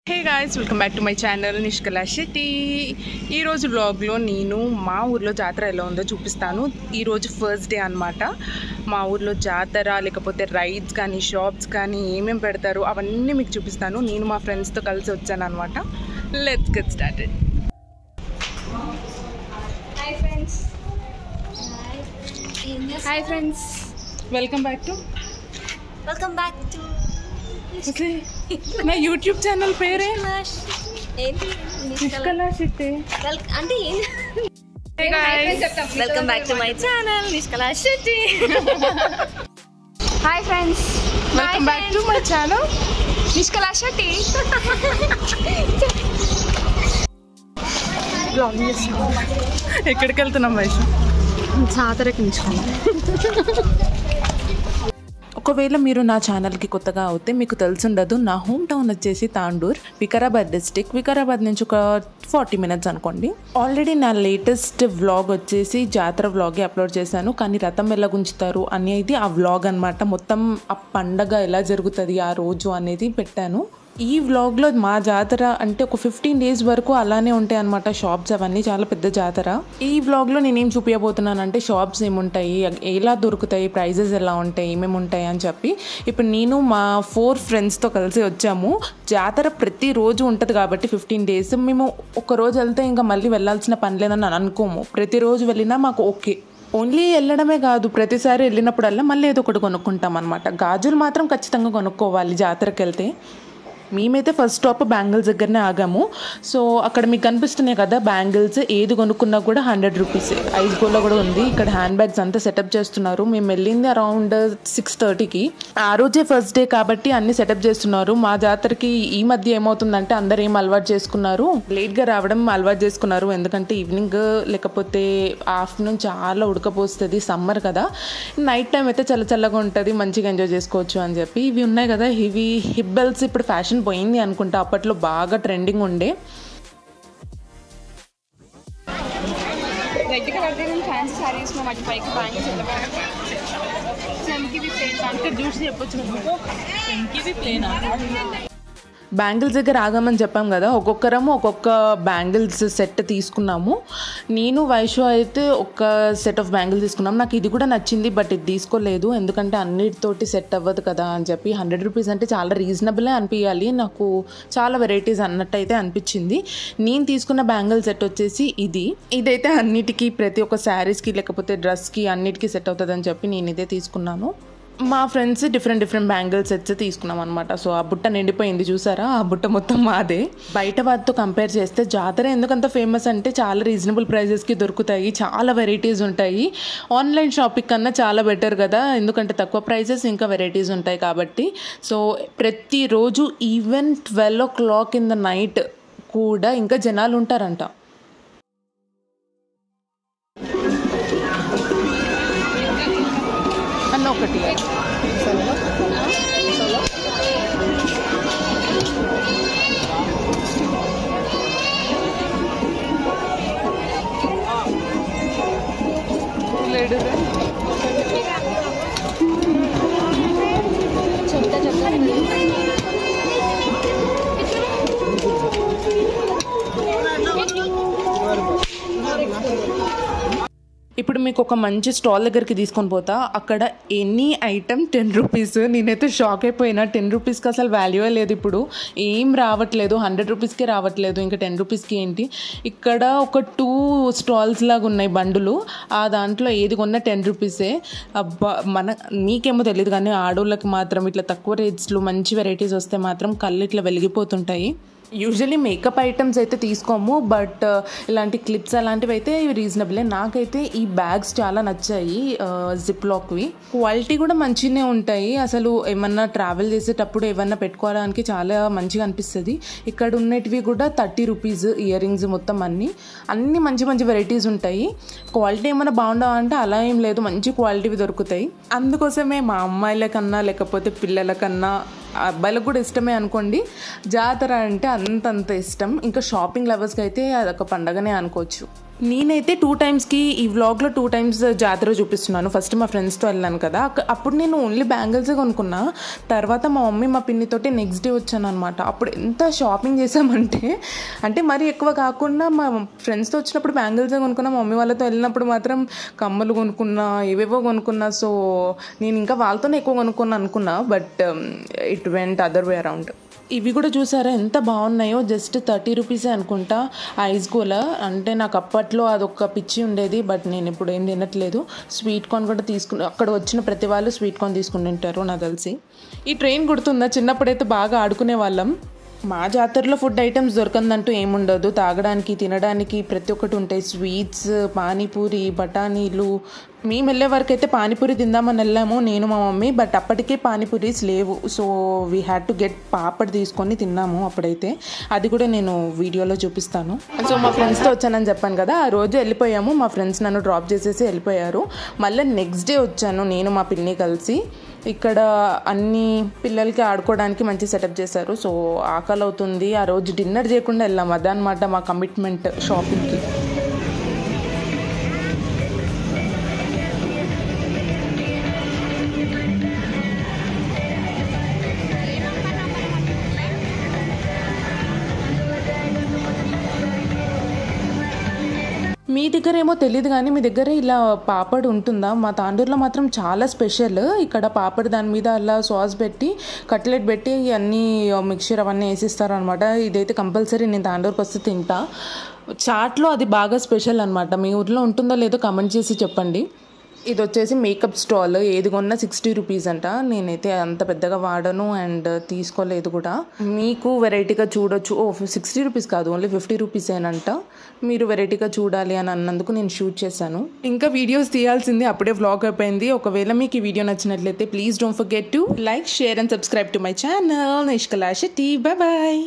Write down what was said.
Hey guys, welcome back to my channel Nishkala Shetty. ఈరోజు వ్లాగ్లో నేను మా ఊర్లో జాతర ఎలా ఉందో చూపిస్తాను. ఈరోజు ఫస్ట్ డే అనమాట. మా ఊర్లో జాతర లేకపోతే రైడ్స్ కానీ షాప్స్ కానీ ఏమేమి పెడతారు అవన్నీ మీకు చూపిస్తాను. నేను మా ఫ్రెండ్స్తో కలిసి వచ్చాను అనమాట. Let's get started. Hi friends, welcome back to నా యూట్యూబ్ ఛానల్ పేరే నిష్కలా శెట్టి. అంటే Hey guys, welcome back to my channel Nishkala Shetty. Hi friends, welcome back to my channel Nishkala Shetty. ఎక్కడికి వెళ్తున్నాం వైషు? జాతరకి ఉంచుకున్నాం. ఒకవేళ మీరు నా ఛానల్కి కొత్తగా అవుతే మీకు తెలిసుండదు, నా హోమ్ టౌన్ వచ్చేసి తాండూర్, వికారాబాద్ డిస్టిక్. వికారాబాద్ నుంచి ఒక 40 minutes అనుకోండి. ఆల్రెడీ నా లేటెస్ట్ వ్లాగ్ వచ్చేసి జాతర వ్లాగే అప్లోడ్ చేశాను, కానీ రథం ఎలా గుంచుతారు అనేది ఆ వ్లాగ్ అనమాట. మొత్తం ఆ పండగ ఎలా జరుగుతుంది ఆ రోజు అనేది పెట్టాను. ఈ వ్లాగ్లో మా జాతర అంటే ఒక 15 days వరకు అలానే ఉంటాయి అనమాట. షాప్స్ అవన్నీ చాలా పెద్ద జాతర. ఈ వ్లాగ్లో నేనేం చూపించబోతున్నాను అంటే షాప్స్ ఏముంటాయి, ఎలా దొరుకుతాయి, ప్రైజెస్ ఎలా ఉంటాయి, ఏమేమి ఉంటాయి అని చెప్పి. ఇప్పుడు నేను మా 4 friendsతో కలిసి వచ్చాము. జాతర ప్రతిరోజు ఉంటుంది కాబట్టి 15 days మేము ఒకరోజు వెళ్తే ఇంకా మళ్ళీ వెళ్ళాల్సిన పని లేదని అనుకోము. ప్రతిరోజు వెళ్ళినా మాకు ఓకే. ఓన్లీ వెళ్ళడమే కాదు, ప్రతిసారి వెళ్ళినప్పుడల్లా మళ్ళీ ఏదో ఒకటి కొనుక్కుంటాం అనమాట. గాజులు మాత్రం ఖచ్చితంగా కొనుక్కోవాలి జాతరకి వెళ్తే. మేమైతే ఫస్ట్ స్టాప్ బ్యాంగిల్స్ దగ్గరనే ఆగాము. సో అక్కడ మీకు కనిపిస్తున్నాయి కదా బ్యాంగిల్స్, ఏది కొనుక్కున్నా కూడా 100 rupees. ఐస్ గోల్డ్లో కూడా ఉంది. ఇక్కడ హ్యాండ్ బ్యాగ్స్ అంతా సెటప్ చేస్తున్నారు. మేము వెళ్ళింది అరౌండ్ 6:30కి. ఆ రోజే ఫస్ట్ డే కాబట్టి అన్ని సెటప్ చేస్తున్నారు. మా జాతరకి ఈ మధ్య ఏమవుతుందంటే అందరు ఏం అలవాటు చేసుకున్నారు, లేట్గా రావడం అలవాటు చేసుకున్నారు. ఎందుకంటే ఈవినింగ్ లేకపోతే ఆఫ్టర్నూన్ చాలా ఉడకపోస్తుంది, సమ్మర్ కదా. నైట్ టైం అయితే చల్లగా ఉంటుంది, మంచిగా ఎంజాయ్ చేసుకోవచ్చు అని చెప్పి ఇవి ఉన్నాయి కదా. ఇవి హిబ్బెల్స్ ఇప్పుడు ఫ్యాషన్ పోయింది అనుకుంటా, అప్పట్లో బాగా ట్రెండింగ్ ఉండే. రెడ్ కలర్ ఫ్యాన్సీ సారీస్ వాటి పైకి బ్యాంగిల్స్ జ్యూస్ చెప్పొచ్చు. బ్యాంగిల్స్ దగ్గర ఆగామని చెప్పాం కదా, ఒక్కొక్కరము ఒక్కొక్క బ్యాంగిల్స్ సెట్ తీసుకున్నాము. నేను వైషు అయితే ఒక సెట్ ఆఫ్ బ్యాంగిల్స్ తీసుకున్నాం. నాకు ఇది కూడా నచ్చింది, బట్ ఇది తీసుకోలేదు ఎందుకంటే అన్నిటితోటి సెట్ అవ్వదు కదా అని చెప్పి. 100 rupees అంటే చాలా రీజనబులే అనిపించాలి, నాకు చాలా వెరైటీస్ అన్నట్టు అయితే అనిపించింది. నేను తీసుకున్న బ్యాంగిల్ సెట్ వచ్చేసి ఇదైతే అన్నిటికీ, ప్రతి ఒక్క శారీస్కి లేకపోతే డ్రెస్కి అన్నిటికీ సెట్ అవుతుంది అని చెప్పి నేను ఇదే తీసుకున్నాను. మా ఫ్రెండ్స్ డిఫరెంట్ బ్యాంగిల్ సెట్స్ తీసుకున్నాం అనమాట. సో ఆ బుట్ట నిండిపోయింది చూసారా, ఆ బుట్ట మొత్తం మాదే. బయట వాటితో కంపేర్ చేస్తే జాతర ఎందుకంత ఫేమస్ అంటే చాలా రీజనబుల్ ప్రైజెస్కి దొరుకుతాయి, చాలా వెరైటీస్ ఉంటాయి. ఆన్లైన్ షాపింగ్ కన్నా చాలా బెటర్ కదా, ఎందుకంటే తక్కువ ప్రైజెస్ ఇంకా వెరైటీస్ ఉంటాయి కాబట్టి. సో ప్రతిరోజు even 12 o'clock in the night కూడా ఇంకా జనాలు ఉంటారంట. ఒకటి ఇప్పుడు మీకు ఒక మంచి స్టాల్ దగ్గరికి తీసుకొని పోతా. అక్కడ ఎనీ ఐటమ్ 10 rupees. నేనైతే షాక్ అయిపోయినా. 10 rupeesకి అసలు వాల్యూయే లేదు. ఇప్పుడు ఏం రావట్లేదు, 100 rupeesకే రావట్లేదు, ఇంకా 10 rupeesకి ఏంటి. ఇక్కడ ఒక 2 stalls లాగా ఉన్నాయి బండులు, ఆ దాంట్లో ఏది కొన్నా 10 rupees. అబ్బా, మీకేమో తెలియదు కానీ ఆడోళ్ళకి మాత్రం ఇట్లా తక్కువ రేట్స్లో మంచి వెరైటీస్ వస్తే మాత్రం కళ్ళు ఇట్లా వెలిగిపోతుంటాయి. యూజువల్లీ మేకప్ ఐటమ్స్ అయితే తీసుకోము, బట్ ఇలాంటి క్లిప్స్ అలాంటివి అయితే రీజనబులే. నాకైతే ఈ బ్యాగ్స్ చాలా నచ్చాయి, జిప్ లాక్వి. క్వాలిటీ కూడా మంచిగానే ఉంటాయి. అసలు ఏమన్నా ట్రావెల్ చేసేటప్పుడు ఏమన్నా పెట్టుకోవడానికి చాలా మంచిగా అనిపిస్తుంది. ఇక్కడ ఉన్నటివి కూడా 30 rupees ఇయర్ రింగ్స్, మొత్తం అన్ని మంచి వెరైటీస్ ఉంటాయి. క్వాలిటీ ఏమైనా బాగుండవా అంటే అలా ఏం లేదు, మంచి క్వాలిటీవి దొరుకుతాయి. అందుకోసమే మా అమ్మాయిల కన్నా లేకపోతే పిల్లల కన్నా అబ్బాయిలకు కూడా ఇష్టమే అనుకోండి, జాతర అంటే అంతంత ఇష్టం. ఇంకా షాపింగ్ లవర్స్కి అయితే అదొక పండగనే అనుకోవచ్చు. నేనైతే 2 టైమ్స్కి ఈ వ్లాగ్లో 2 టైమ్స్ జాతర చూపిస్తున్నాను. ఫస్ట్ మా ఫ్రెండ్స్తో వెళ్ళాను కదా, అప్పుడు నేను ఓన్లీ బ్యాంగిల్సే కొనుక్కున్నా. తర్వాత మా మమ్మీ మా పిన్నితోటి నెక్స్ట్ డే వచ్చాను అనమాట. అప్పుడు ఎంత షాపింగ్ చేసామంటే మరీ ఎక్కువ కాకుండా మా ఫ్రెండ్స్తో వచ్చినప్పుడు బ్యాంగిల్సే కొనుక్కున్నా, మా మమ్మీ వాళ్ళతో వెళ్ళినప్పుడు మాత్రం కమ్మలు కొనుక్కున్నా, ఏవేవో కొనుక్కున్నా. సో నేను ఇంకా వాళ్ళతోనే ఎక్కువ కొనుక్కున్నా అనుకున్నా, but it went other way around. ఇవి కూడా చూసారా ఎంత బాగున్నాయో, జస్ట్ 30 రూపీసే అనుకుంటా. ఐస్ గోలా అంటే నాకు అప్పట్లో అదొక పిచ్చి ఉండేది, బట్ నేను ఇప్పుడు ఏం తినట్లేదు. స్వీట్ కార్న్ కూడా అక్కడ వచ్చిన ప్రతి వాళ్ళు స్వీట్ కార్న్ తీసుకుని ఉంటారు నాకు తెలిసి. ఈ ట్రైన్ గుర్తుందా, చిన్నప్పుడైతే బాగా ఆడుకునే వాళ్ళం. మా జాతరలో ఫుడ్ ఐటమ్స్ దొరకందంటూ ఏముండదు, తాగడానికి తినడానికి ప్రతి ఒక్కటి ఉంటాయి. స్వీట్స్, పానీపూరి, బఠానీలు. మేము వెళ్ళే వరకు అయితే పానీపూరి తిందామని వెళ్ళాము నేను మా మమ్మీ, బట్ అప్పటికే పానీపూరీస్ లేవు. So we had to get papad తీసుకొని తిన్నాము అప్పుడైతే. అది కూడా నేను వీడియోలో చూపిస్తాను. సో మా ఫ్రెండ్స్తో వచ్చానని చెప్పాను కదా, ఆ రోజు వెళ్ళిపోయాము. మా ఫ్రెండ్స్ నన్ను డ్రాప్ చేసేసి వెళ్ళిపోయారు. మళ్ళీ నెక్స్ట్ డే వచ్చాను నేను మా పిన్ని కలిసి. ఇక్కడ అన్ని పిల్లలకి ఆడుకోవడానికి మంచి సెటప్ చేశారు. సో ఆకలి అవుతుంది, ఆ రోజు డిన్నర్ చేయకుండా వెళ్ళాము. అదనమాట మా కమిట్మెంట్ షాపింగ్కి. మీ దగ్గర ఏమో తెలియదు కానీ మీ దగ్గర ఇలా పాపడ్ ఉంటుందా? మా తాండూరులో మాత్రం చాలా స్పెషల్. ఇక్కడ పాపడ్ దాని మీద అలా సాస్ పెట్టి కట్లెట్ పెట్టి అన్నీ మిక్చర్ అవన్నీ వేసిస్తారు అనమాట. ఇదైతే కంపల్సరీ నేను తాండూరుకి వస్తే తింటా. చాట్లో అది బాగా స్పెషల్ అనమాట. మీ ఊర్లో ఉంటుందో లేదో కామెంట్ చేసి చెప్పండి. ఇది వచ్చేసి మేకప్ స్టాల్, ఏది కొన్నా 60 రూపీస్ అంట. నేనైతే అంత పెద్దగా వాడను అండ్ తీసుకోలేదు కూడా. మీకు వెరైటీగా చూడొచ్చు. 60 రూపీస్ కాదు, ఓన్లీ 50 రూపీసేనంట. మీరు వెరైటీగా చూడాలి అని అన్నందుకు నేను షూట్ చేశాను. ఇంకా వీడియోస్ తీయాల్సింది, అప్పుడే వ్లాగ్ అయిపోయింది. ఒకవేళ మీకు ఈ వీడియో నచ్చినట్లయితే please don't forget to like, share and subscribe to my channel Nishkala Shetty. Bye bye.